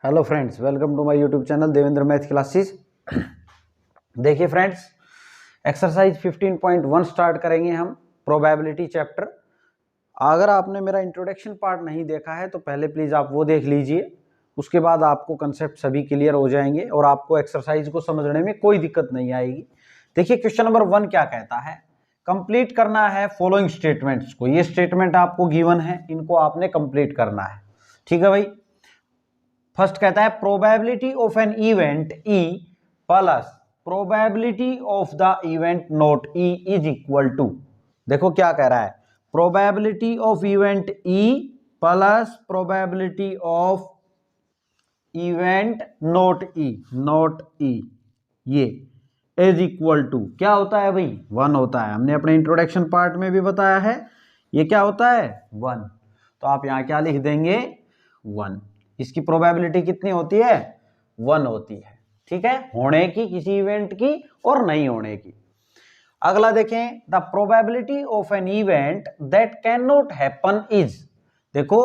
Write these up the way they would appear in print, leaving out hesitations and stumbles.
Hello friends, welcome to my YouTube channel Devendra math classes. देखिए friends, exercise 15.1 start करेंगे हम, probability chapter. अगर आपने मेरा इंट्रोडक्शन पार्ट नहीं देखा है तो पहले प्लीज़ आप वो देख लीजिए, उसके बाद आपको कंसेप्ट सभी क्लियर हो जाएंगे और आपको एक्सरसाइज को समझने में कोई दिक्कत नहीं आएगी। देखिए क्वेश्चन नंबर 1 क्या कहता है, कंप्लीट करना है फॉलोइंग स्टेटमेंट्स को। ये स्टेटमेंट आपको गिवन है, इनको आपने कंप्लीट करना है। ठीक है भाई। फर्स्ट कहता है probability of an event E plus probability of the event not E is equal to. देखो क्या कह रहा है, probability of event E plus probability of event not E ये इज इक्वल टू क्या होता है भाई, 1 होता है। हमने अपने इंट्रोडक्शन पार्ट में भी बताया है ये क्या होता है, 1। तो आप यहां क्या लिख देंगे, 1। इसकी प्रोबेबिलिटी कितनी होती है, 1 होती है। ठीक है, होने की किसी इवेंट की और नहीं होने की। अगला देखें, the probability of an event that can not happen is. देखो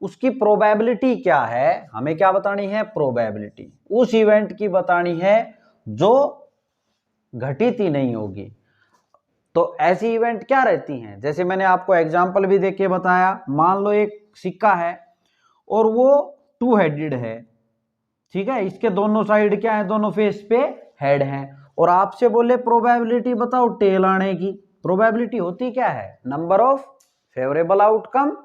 उसकी प्रोबेबिलिटी क्या है, हमें क्या बतानी है, प्रोबेबिलिटी उस इवेंट की बतानी है जो घटित ही नहीं होगी। तो ऐसी इवेंट क्या रहती हैं, जैसे मैंने आपको एग्जांपल भी देके बताया। मान लो एक सिक्का है और वो 2 हेडेड है। ठीक है, इसके दोनों साइड क्या है, दोनों फेस पे हेड हैं, और आपसे बोले प्रोबेबिलिटी बताओ टेल आने की। प्रोबेबिलिटी होती क्या है, number of favourable outcome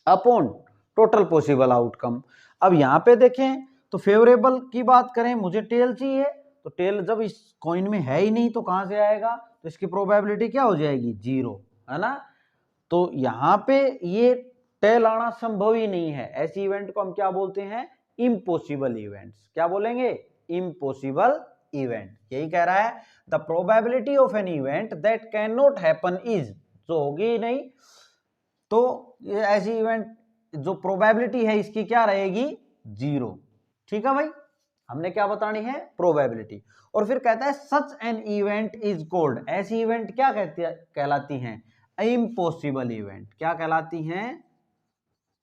upon total possible outcome. अब यहां पे देखें तो फेवरेबल की बात करें, मुझे टेल चाहिए, तो टेल जब इस कॉइन में है ही नहीं तो कहां से आएगा, तो इसकी प्रोबेबिलिटी क्या हो जाएगी, 0, है ना। तो यहां पे ये टेल आना संभव ही नहीं है। ऐसी इवेंट को हम क्या बोलते हैं, इम्पॉसिबल इवेंट्स। क्या बोलेंगे, इम्पॉसिबल इवेंट। यही कह रहा है, the probability of an event that can not happen is, जो होगी ही नहीं, तो ये ऐसी इवेंट जो प्रोबेबिलिटी है इसकी क्या रहेगी, 0। ठीक है भाई, हमने क्या बतानी है, प्रोबेबिलिटी। और फिर कहता है such an event is called. ऐसी इवेंट क्या कहलाती हैं, इम्पॉसिबल इवेंट। क्या कहलाती हैं,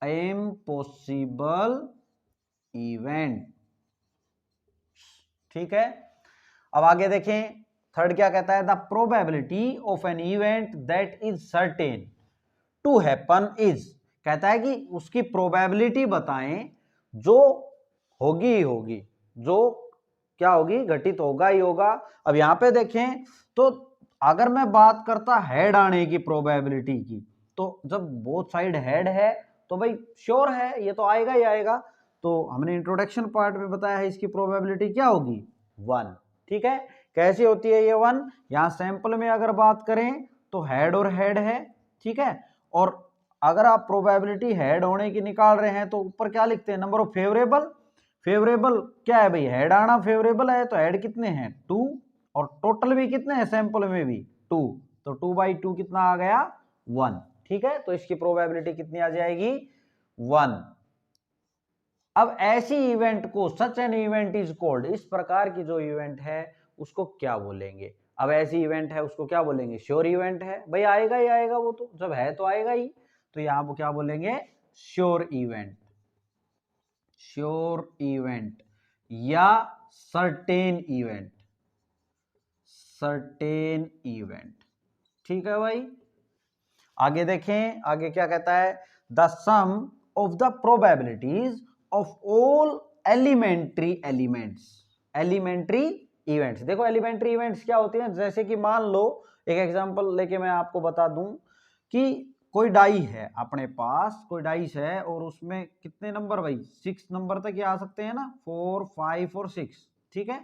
इम्पॉसिबल इवेंट। ठीक है, अब आगे देखें, थर्ड क्या कहता है, the probability of an event that is certain to happen is. कहता है कि उसकी प्रोबेबिलिटी बताएं जो होगी ही होगी, जो क्या होगी, घटित होगा ही होगा। अब यहां पे देखें तो अगर मैं बात करता हेड आने की प्रोबेबिलिटी की, तो जब बोथ साइड हेड है तो भाई श्योर है ये तो आएगा ही आएगा। तो हमने इंट्रोडक्शन पार्ट में बताया है इसकी प्रोबेबिलिटी क्या होगी, 1। ठीक है, कैसे होती है ये 1, यहां सैंपल में अगर बात करें तो हेड और हेड है। ठीक है, और अगर आप प्रोबेबिलिटी हेड होने की निकाल रहे हैं तो ऊपर क्या लिखते हैं, नंबर ऑफ फेवरेबल। फेवरेबल क्या है भाई, हेड आना फेवरेबल है, तो हेड कितने हैं, 2, और टोटल भी कितने हैं, सैंपल में भी 2, तो 2/2 कितना आ गया, 1। ठीक है, तो इसकी प्रोबेबिलिटी कितनी आ जाएगी, 1। अब ऐसी इवेंट को such an event is called, इस प्रकार की जो इवेंट है उसको क्या बोलेंगे। अब ऐसी इवेंट है उसको क्या बोलेंगे, श्योर इवेंट है। भाई आएगा ही आएगा, वो तो जब है तो आएगा ही। तो यहां पर क्या बोलेंगे, श्योर इवेंट, श्योर इवेंट या सर्टेन इवेंट, सर्टेन इवेंट। ठीक है भाई, आगे देखें, आगे क्या कहता है, the sum of the probabilities of all elementary elements. Elementary events, देखो एलिमेंट्री इवेंट्स क्या होती हैं, जैसे कि मान लो एक एग्जांपल लेके मैं आपको बता दूं कि कोई डाई है अपने पास, कोई डाइस है और उसमें कितने नंबर भाई, 6 नंबर तक ये आ सकते हैं ना, 4, 5 और 6। ठीक है,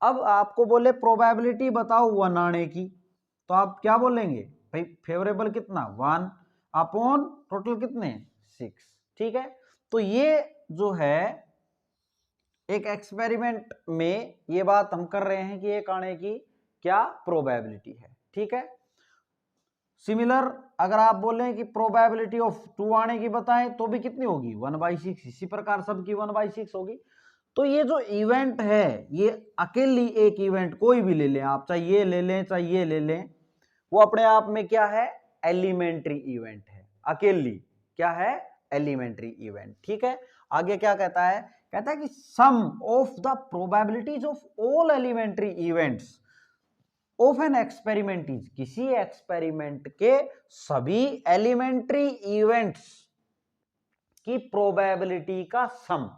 अब आपको बोले प्रोबेबिलिटी बताओ 1 आने की, तो आप क्या बोलेंगे भाई, फेवरेबल कितना, 1 अपॉन टोटल कितने, 6। ठीक है, तो ये जो है एक एक्सपेरिमेंट में ये बात हम कर रहे हैं कि एक आने की क्या प्रोबेबिलिटी है। ठीक है, सिमिलर अगर आप बोलें कि प्रोबेबिलिटी ऑफ 2 आने की बताएं तो भी कितनी होगी, 1/6। इसी प्रकार सबकी 1/6 होगी। तो ये जो इवेंट है ये अकेली एक इवेंट कोई भी ले लें आप, चाहे ये ले लें चाहे ये ले लें, वो अपने आप में क्या है, एलिमेंट्री इवेंट है। अकेली क्या है, एलिमेंट्री इवेंट। ठीक है, आगे क्या कहता है, कहता है कि sum of the probabilities of all elementary events of an experiment is, किसी एक्सपेरिमेंट के सभी एलिमेंट्री इवेंट्स की प्रोबेबिलिटी का सम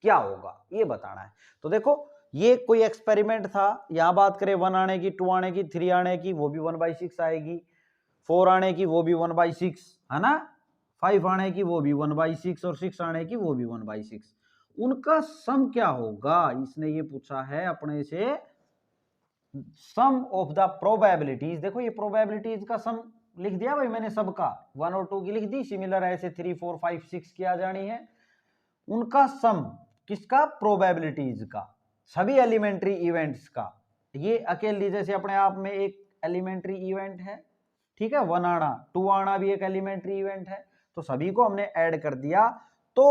क्या होगा ये बताना है। तो देखो ये कोई एक्सपेरिमेंट था, यहां बात करें 1 आने की, 2 आने की, 3 आने की, वो भी 1/6 आएगी, 4 आने की वो भी 1/6 है ना, 5 आने की वो भी 1/6 और 6 आने की वो भी 1/6, उनका सम क्या होगा, इसने ये पूछा है अपने से। सम ऑफ द प्रोबेबिलिटीज, देखो ये प्रोबेबिलिटीज का सम लिख दिया भाई मैंने सबका, 1 और 2 की लिख दी, सिमिलर ऐसे 3 4 5 6 की आ जानी है। उनका सम किसका, प्रोबेबिलिटीज का, सभी एलिमेंट्री इवेंट्स का। ये अकेली जैसे अपने आप में एक एलिमेंट्री इवेंट है, ठीक है, 1 आना 2 आना भी एक एलिमेंट्री इवेंट है, तो सभी को हमने ऐड कर दिया। तो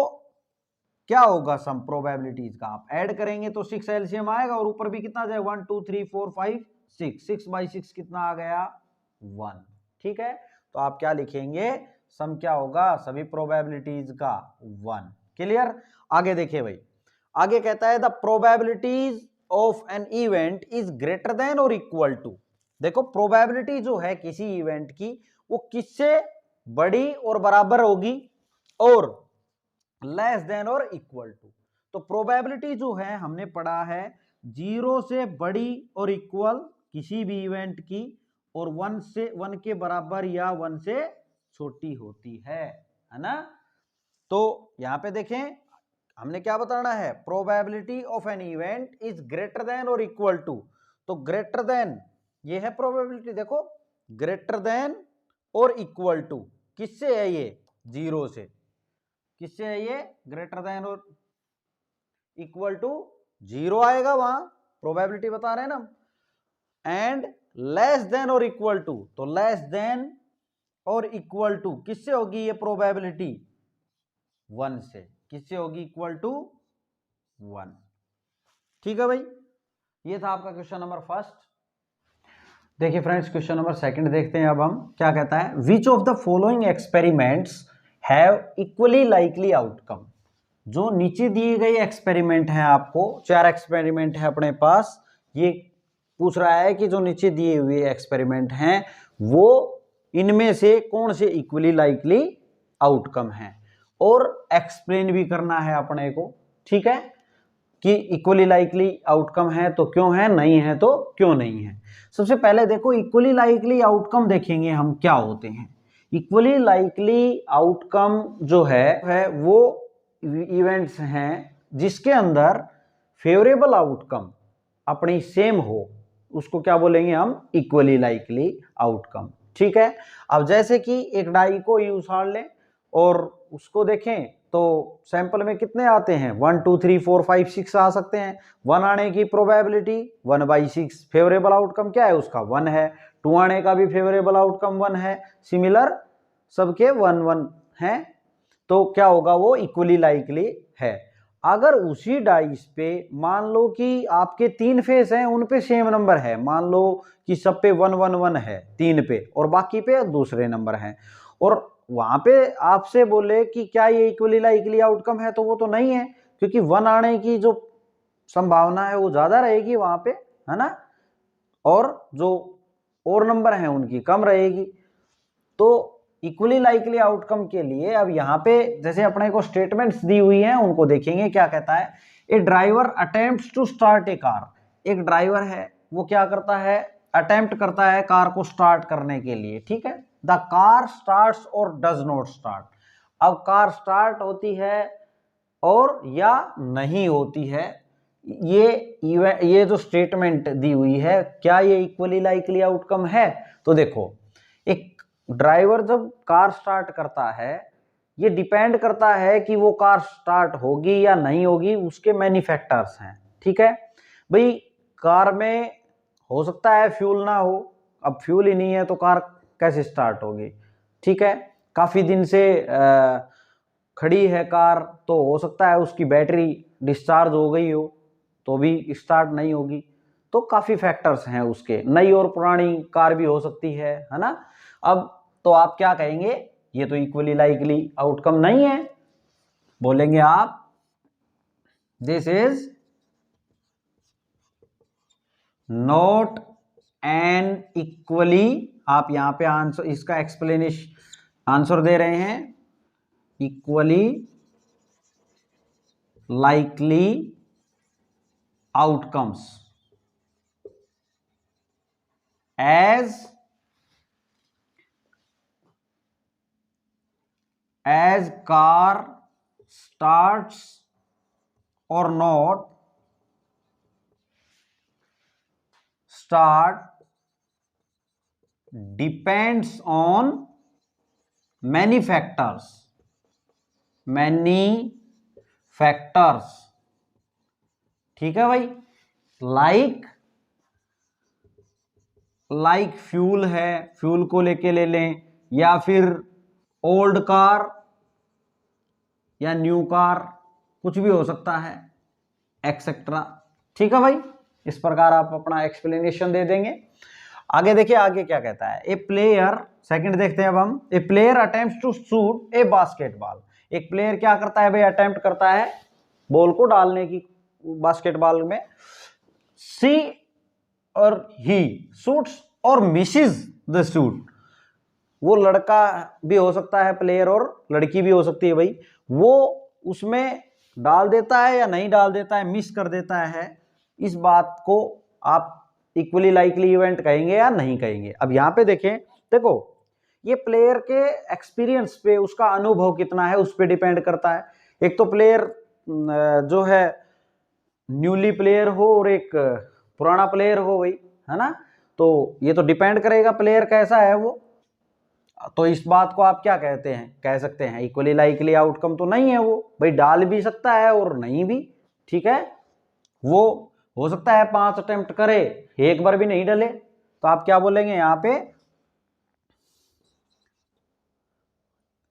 क्या होगा सम प्रोबेबिलिटीज का, आप ऐड करेंगे तो 6 एलसीएम आएगा और ऊपर भी कितना आ जाए 1 2 3 4 5 6, 6/6 कितना आ गया 1, ठीक है। तो आप क्या लिखेंगे, सम क्या होगा सभी प्रोबेबिलिटीज का 1, क्लियर। आगे देखिए भाई, आगे कहता है the probabilities of an event is greater than और इक्वल टू, देखो प्रोबेबिलिटी जो है किसी इवेंट की वो किससे बड़ी और बराबर होगी और लेस देन और इक्वल टू। तो प्रोबेबिलिटी जो है हमने पढ़ा है 0 से बड़ी और इक्वल किसी भी इवेंट की और 1 के बराबर या 1 से छोटी होती है ना। तो यहां पे देखें हमने क्या बताना है, probability of an event is greater than और इक्वल टू, तो ग्रेटर देन ये है प्रोबेबिलिटी, देखो ग्रेटर देन और इक्वल टू किससे है, ये 0 से, किससे है ये, ग्रेटर देन और इक्वल टू 0 आएगा, वहां प्रोबेबिलिटी बता रहे हैं ना, एंड लेस देन और इक्वल टू, तो लेस देन और इक्वल टू किससे होगी ये प्रोबेबिलिटी, 1 से, किससे होगी, इक्वल टू 1, ठीक है भाई। ये था आपका क्वेश्चन नंबर फर्स्ट। देखिए फ्रेंड्स क्वेश्चन नंबर सेकंड देखते हैं अब हम, क्या कहता है, which of the following experiments have equally likely outcome. जो नीचे दिए गए एक्सपेरिमेंट हैं, आपको 4 एक्सपेरिमेंट है अपने पास, ये पूछ रहा है कि जो नीचे दिए हुए एक्सपेरिमेंट हैं वो इनमें से कौन से इक्वली लाइकली आउटकम है, और एक्सप्लेन भी करना है अपने को, ठीक है, कि इक्वली लाइकली आउटकम है तो क्यों है, नहीं है तो क्यों नहीं है। सबसे पहले देखो इक्वली लाइकली आउटकम देखेंगे हम क्या होते हैं। इक्वली लाइकली आउटकम जो है वो इवेंट्स हैं जिसके अंदर फेवरेबल आउटकम अपनी सेम हो, उसको क्या बोलेंगे हम, इक्वली लाइकली आउटकम, ठीक है। अब जैसे कि एक डाई को ही उछाल लें और उसको देखें तो सैंपल में कितने आते हैं, 1 2 3 4 5 6 आ सकते हैं, 1 आने की प्रोबेबिलिटी 1/6, फेवरेबल आउटकम क्या है उसका 1 है, 2 आने का भी फेवरेबल आउटकम 1 है, सिमिलर सबके 1 1 हैं, तो क्या होगा वो इक्वली लाइकली है। अगर उसी डाइस पे मान लो कि आपके 3 फेस हैं, उन पे सेम नंबर है, मान लो कि सब पे 1 1 1 है 3 पे और बाकी पे दूसरे नंबर हैं, और वहां पे आपसे बोले कि क्या ये इक्वली लाइकली आउटकम है, तो वो तो नहीं है, क्योंकि 1 आने की जो संभावना है वो ज्यादा रहेगी वहां पे, है ना, और जो और नंबर हैं उनकी कम रहेगी। तो इक्वली लाइकली आउटकम के लिए अब यहाँ पे जैसे अपने को स्टेटमेंट्स दी हुई हैं उनको देखेंगे। क्या कहता है, a driver attempts to start a car, एक ड्राइवर है वो क्या करता है, अटेम्प्ट करता है कार को स्टार्ट करने के लिए, ठीक है। द कार स्टार्ट्स और डज नॉट स्टार्ट, अब कार स्टार्ट होती है और या नहीं होती है, ये जो स्टेटमेंट दी हुई है क्या ये इक्वली लाइकली आउटकम है। तो देखो एक ड्राइवर जब कार स्टार्ट करता है ये डिपेंड करता है कि वो कार स्टार्ट होगी या नहीं होगी, उसके मैनी फैक्टर्स हैं, ठीक है भाई। कार में हो सकता है फ्यूल ना हो, अब फ्यूल ही नहीं है तो कार कैसे स्टार्ट होगी, ठीक है। काफी दिन से खड़ी है कार तो हो सकता है उसकी बैटरी डिस्चार्ज हो गई हो तो भी स्टार्ट नहीं होगी, तो काफी फैक्टर्स हैं उसके, नई और पुरानी कार भी हो सकती है ना। अब तो आप क्या कहेंगे, ये तो इक्वली लाइकली आउटकम नहीं है, बोलेंगे आप this is not an equally, आप यहां पे आंसर इसका एक्सप्लेनेशन आंसर दे रहे हैं, equally likely outcomes as car starts or not start depends on many factors, ठीक है भाई। लाइक फ्यूल है, फ्यूल को लेके ले लें, या फिर ओल्ड कार या न्यू कार, कुछ भी हो सकता है, एक्सेट्रा। ठीक है भाई, इस प्रकार आप अपना एक्सप्लेनेशन दे देंगे। आगे देखिए, आगे क्या कहता है। ए प्लेयर, सेकंड देखते हैं अब हम। A player attempts to shoot a basketball. एक प्लेयर क्या करता है भाई, अटेम्प्ट करता है बॉल को डालने की बास्केटबॉल में। सी और ही शूट्स और मिसेस द शूट। वो लड़का भी हो सकता है प्लेयर और लड़की भी हो सकती है भाई, वो उसमें डाल देता है या नहीं डाल देता है, मिस कर देता है, इस बात को आप इक्वली लाइकली इवेंट कहेंगे या नहीं कहेंगे। अब यहाँ पे देखें, देखो ये प्लेयर के एक्सपीरियंस पे, उसका अनुभव कितना है उस पर डिपेंड करता है। एक तो प्लेयर जो है न्यूली प्लेयर हो और एक पुराना प्लेयर हो भाई, है ना, तो ये तो डिपेंड करेगा प्लेयर कैसा है वो। तो इस बात को आप क्या कहते हैं, कह सकते हैं इक्वली लाइकली आउटकम तो नहीं है वो भाई, डाल भी सकता है और नहीं भी। ठीक है, वो हो सकता है 5 अटेम्प्ट करे, एक बार भी नहीं डले, तो आप क्या बोलेंगे यहाँ पे,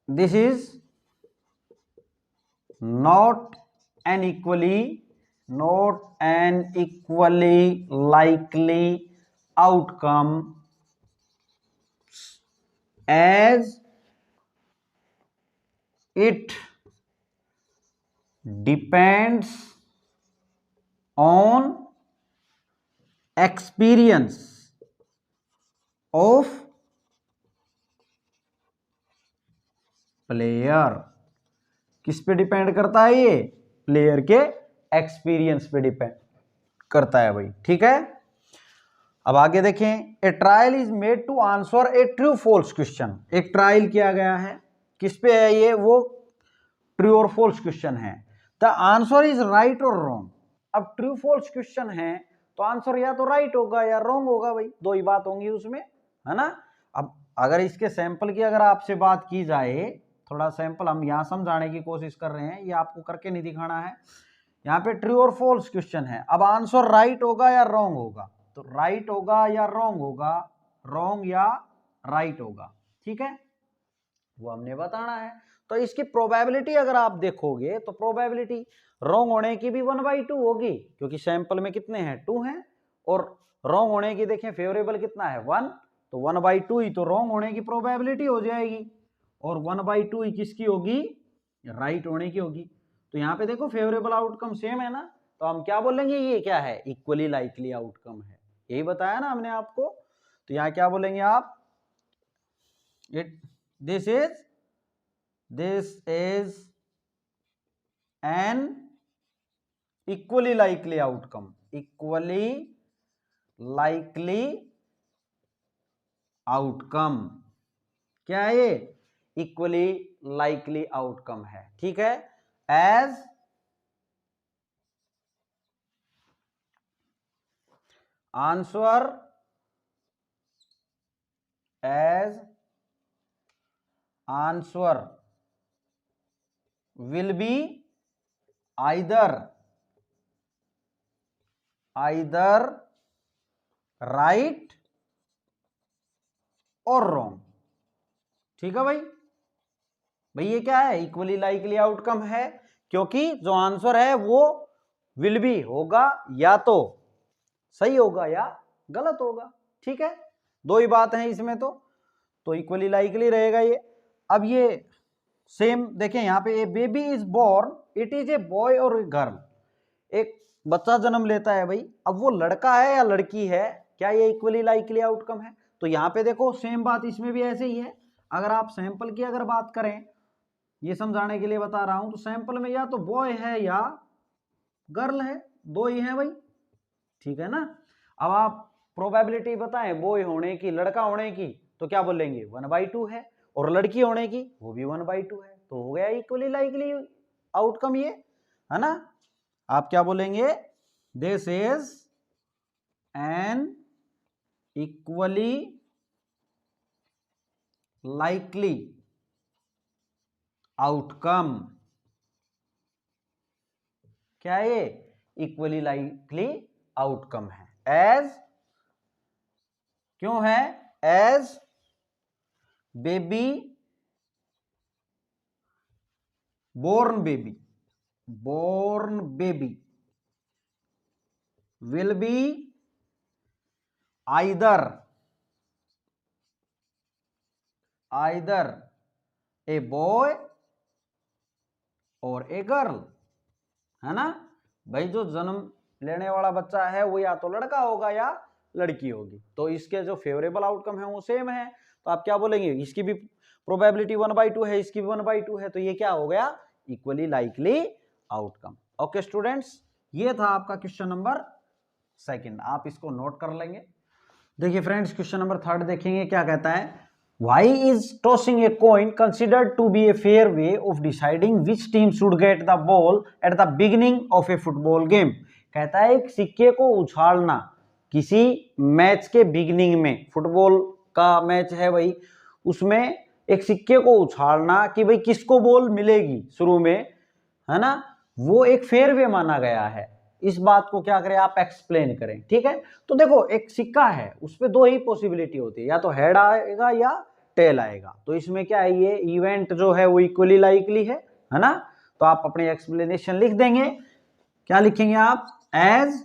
this is not an equally likely outcome as it depends on experience of player। किस पे डिपेंड करता है ये, प्लेयर के एक्सपीरियंस पे डिपेंड करता है भाई। ठीक है, अब आगे देखें। A trial is made to answer a true false question. एक ट्रायल किया गया है, किस पे है ये, वो ट्रू और फॉल्स क्वेश्चन है। द आंसर इज राइट और रॉन्ग। अब ट्रू फॉल्स क्वेश्चन है तो आंसर या तो राइट होगा या रॉन्ग होगा भाई, दो ही बात होंगी उसमें, है ना। अब अगर इसके सैंपल की अगर आपसे बात की जाए, थोड़ा सैंपल हम यहाँ समझाने की कोशिश कर रहे हैं, ये आपको करके नहीं दिखाना है। यहाँ पे ट्रू और फॉल्स क्वेश्चन है, अब आंसर राइट होगा या रॉन्ग होगा, तो राइट होगा या रॉन्ग होगा, रॉन्ग या राइट होगा। ठीक है, वो हमने बताना है। तो इसकी प्रोबेबिलिटी अगर आप देखोगे तो प्रोबेबिलिटी रॉन्ग होने की भी 1/2 होगी, क्योंकि सैंपल में कितने हैं, 2 हैं, और रॉन्ग होने की देखें फेवरेबल कितना है, 1, तो 1/2 ही तो रॉन्ग होने की प्रोबेबिलिटी हो जाएगी, और 1/2 ही किसकी होगी, राइट होने की होगी। तो यहाँ पे देखो फेवरेबल आउटकम सेम है ना, तो हम क्या बोलेंगे, ये क्या है, इक्वली लाइकली आउटकम है, यही बताया ना हमने आपको। तो यहाँ क्या बोलेंगे आप, this is an equally likely outcome, equally likely outcome, क्या है ये, इक्वली लाइकली आउटकम है। ठीक है, as answer will be either right और रॉन्ग। ठीक है भाई, ये क्या है, इक्वली लाइकली आउटकम है, क्योंकि जो आंसर है वो विल बी होगा, या तो सही होगा या गलत होगा। ठीक है, दो ही बात है इसमें, तो इक्वली लाइकली रहेगा ये। अब ये सेम देखें यहाँ पे, a baby is born, it is a boy और ए गर्ल। एक बच्चा जन्म लेता है भाई, अब वो लड़का है या लड़की है, क्या ये इक्वली लाइकली आउटकम है? तो यहाँ पे देखो सेम बात इसमें भी ऐसे ही है। अगर आप सैंपल की अगर बात करें, ये समझाने के लिए बता रहा हूं, तो सैंपल में या तो बॉय है या गर्ल है, दो ही है भाई, ठीक है ना। अब आप प्रोबेबिलिटी बताएं बॉय होने की, लड़का होने की, तो क्या बोलेंगे 1/2 है, और लड़की होने की वो भी 1/2 है, तो हो गया इक्वली लाइकली आउटकम ये, है ना। आप क्या बोलेंगे, this is an equally likely outcome. क्या ये इक्वली लाइकली आउटकम है, एज क्यों है, as baby born baby will be either a boy और a girl, है ना भाई। जो जन्म लेने वाला बच्चा है वो या तो लड़का होगा या लड़की होगी, तो इसके जो फेवरेबल आउटकम है वो सेम है। तो आप क्या बोलेंगे, इसकी भी प्रोबेबिलिटी 1/2 है, इसकी भी 1/2 है, तो ये क्या हो गया, equally likely outcome. Okay students, ये था आपका क्वेश्चन नंबर 2, आप इसको नोट कर लेंगे। देखिए फ्रेंड्स, क्वेश्चन नंबर 3 देखेंगे, क्या कहता है, Why is tossing a coin considered to be a fair way of deciding which team should get the ball at the beginning of a football game? कहता है एक सिक्के को उछालना किसी मैच के बिगिनिंग में, फुटबॉल का मैच है भाई, उसमें एक सिक्के को उछालना कि भाई किसको बॉल मिलेगी शुरू में, है ना, वो एक फेयर वे माना गया है। इस बात को क्या करें, आप एक्सप्लेन करें, ठीक है। तो देखो एक सिक्का है, उसपे दो ही पॉसिबिलिटी होती है, या तो हेड आएगा या टेल आएगा। तो इसमें क्या है, ये इवेंट जो है वो इक्वली लाइकली है ना। तो आप अपने एक्सप्लेनेशन लिख देंगे, क्या लिखेंगे आप, as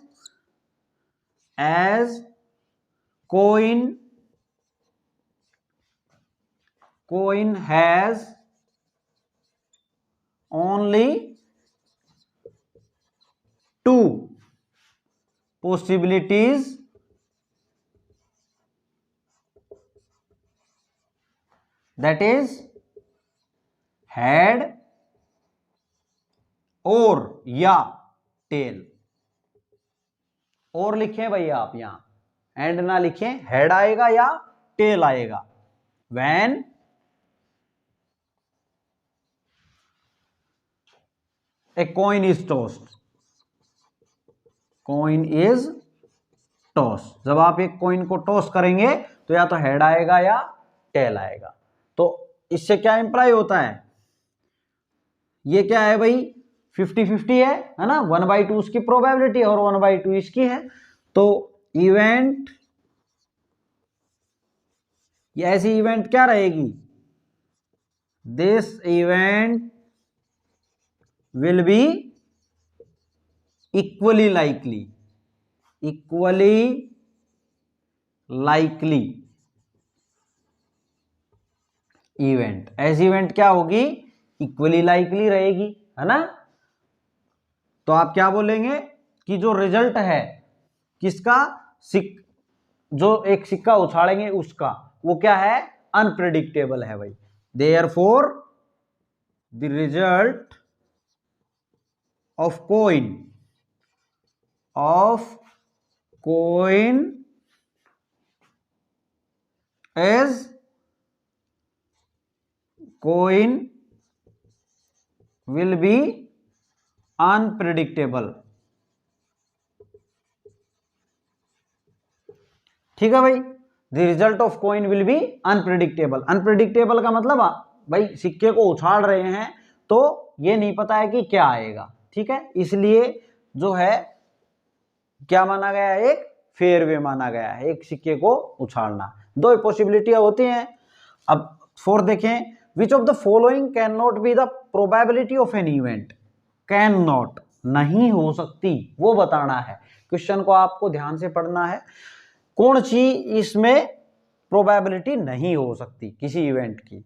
coin has only 2 possibilities, that is head और या टेल। और लिखें भाई आप, यहां एंड ना लिखें, हेड आएगा या टेल आएगा। when a coin is tossed, जब आप एक कॉइन को टॉस करेंगे तो या तो हेड आएगा या टेल आएगा। तो इससे क्या इंप्लाई होता है, ये क्या है भाई, 50-50 है ना, 1/2 उसकी प्रोबेबिलिटी और 1/2 इसकी है। तो इवेंट, ये ऐसी इवेंट क्या रहेगी, this event will be equally likely event. ऐसी इवेंट क्या होगी, इक्वली लाइकली रहेगी, है ना। तो आप क्या बोलेंगे कि जो रिजल्ट है किसका, जो एक सिक्का उछाड़ेंगे उसका, वो क्या है, अनप्रेडिक्टेबल है भाई। Therefore the result of coin will be unpredictable, ठीक है भाई। The result of coin will be unpredictable. Unpredictable का मतलब भाई सिक्के को उछाल रहे हैं तो ये नहीं पता है कि क्या आएगा, ठीक है, इसलिए जो है क्या माना गया है, एक फेयर वे माना गया है एक सिक्के को उछालना। दो पॉसिबिलिटियां होती हैं। अब 4 देखें, which of the following can not be the probability of an event. Can not, नहीं हो सकती, वो बताना है। क्वेश्चन को आपको ध्यान से पढ़ना है, कौन सी इसमें प्रोबेबिलिटी नहीं हो सकती किसी इवेंट की।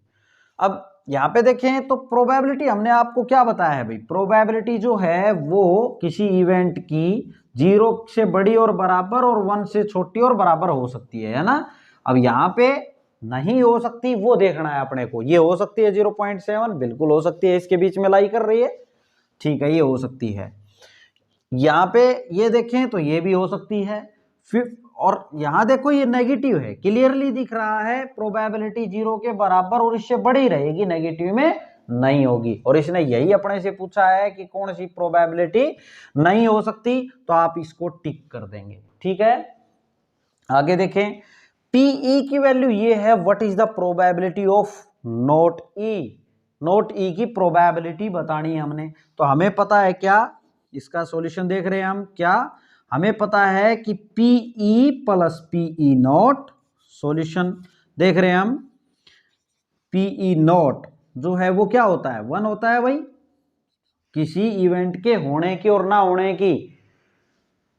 अब यहाँ पे देखें तो प्रोबेबिलिटी हमने आपको क्या बताया है भाई, प्रोबेबिलिटी जो है वो किसी इवेंट की 0 से बड़ी और बराबर और 1 से छोटी और बराबर हो सकती है ना। अब यहाँ पे नहीं हो सकती वो देखना है अपने को। ये हो सकती है 0.7, बिल्कुल हो सकती है, इसके बीच में लाई कर रही है, ठीक है, ये हो सकती है। यहाँ पे ये देखें तो ये भी हो सकती है। फिर और यहाँ देखो ये नेगेटिव है, क्लियरली दिख रहा है प्रोबेबिलिटी 0 के बराबर और इससे बड़ी रहेगी, नेगेटिव में नहीं होगी। और इसने यही अपने से पूछा है कि कौन सी प्रोबेबिलिटी नहीं हो सकती, तो आप इसको टिक कर देंगे, ठीक है। आगे देखें, PE की वैल्यू ये है, what is the probability of note E। Note E की प्रोबेबिलिटी बतानी है हमने, तो हमें पता है क्या, इसका सॉल्यूशन देख रहे हैं हम, क्या हमें पता है कि PE plus PE note, solution देख रहे हैं हम, PE नोट जो है वो क्या होता है, 1 होता है भाई। किसी इवेंट के होने की और ना होने की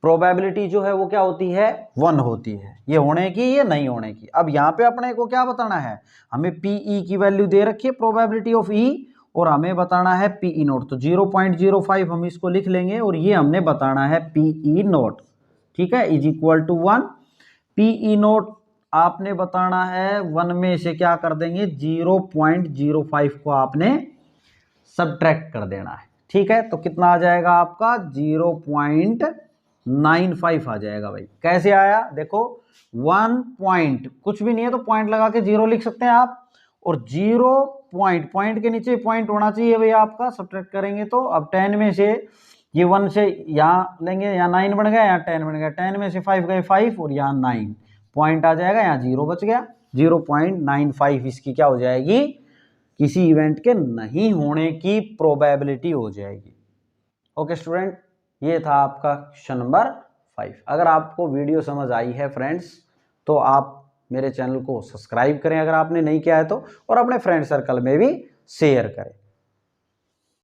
प्रोबेबिलिटी जो है वो क्या होती है, 1 होती है, ये होने की ये नहीं होने की। अब यहाँ पे अपने को क्या बताना है, हमें PE की वैल्यू दे रखी है प्रोबेबिलिटी ऑफ E, और हमें बताना है PE नोट, तो 0.05 हम इसको लिख लेंगे और ये हमने बताना है PE नोट, ठीक है, is equal to 1। PE not आपने बताना है 1 में से क्या कर देंगे, 0.05 को आपने सब्ट्रैक्ट कर देना है, ठीक है। तो कितना आ जाएगा आपका, 0.95 आ जाएगा भाई। कैसे आया देखो, 1 पॉइंट कुछ भी नहीं है तो पॉइंट लगा के 0 लिख सकते हैं आप, और 0 पॉइंट के नीचे पॉइंट होना चाहिए भैया आपका, सब्ट्रैक्ट करेंगे तो। अब 10 में से ये 1 से यहाँ लेंगे, यहाँ 9 बन गया, यहाँ 10 बन गया, 10 में से 5 गए 5 और यहाँ 9 पॉइंट आ जाएगा, यहाँ 0 बच गया, 0.95 इसकी क्या हो जाएगी, किसी इवेंट के नहीं होने की प्रोबेबिलिटी हो जाएगी। ओके स्टूडेंट, ये था आपका क्वेश्चन नंबर 5। अगर आपको वीडियो समझ आई है फ्रेंड्स, तो आप मेरे चैनल को सब्सक्राइब करें अगर आपने नहीं किया है तो, और अपने फ्रेंड सर्कल में भी शेयर करें।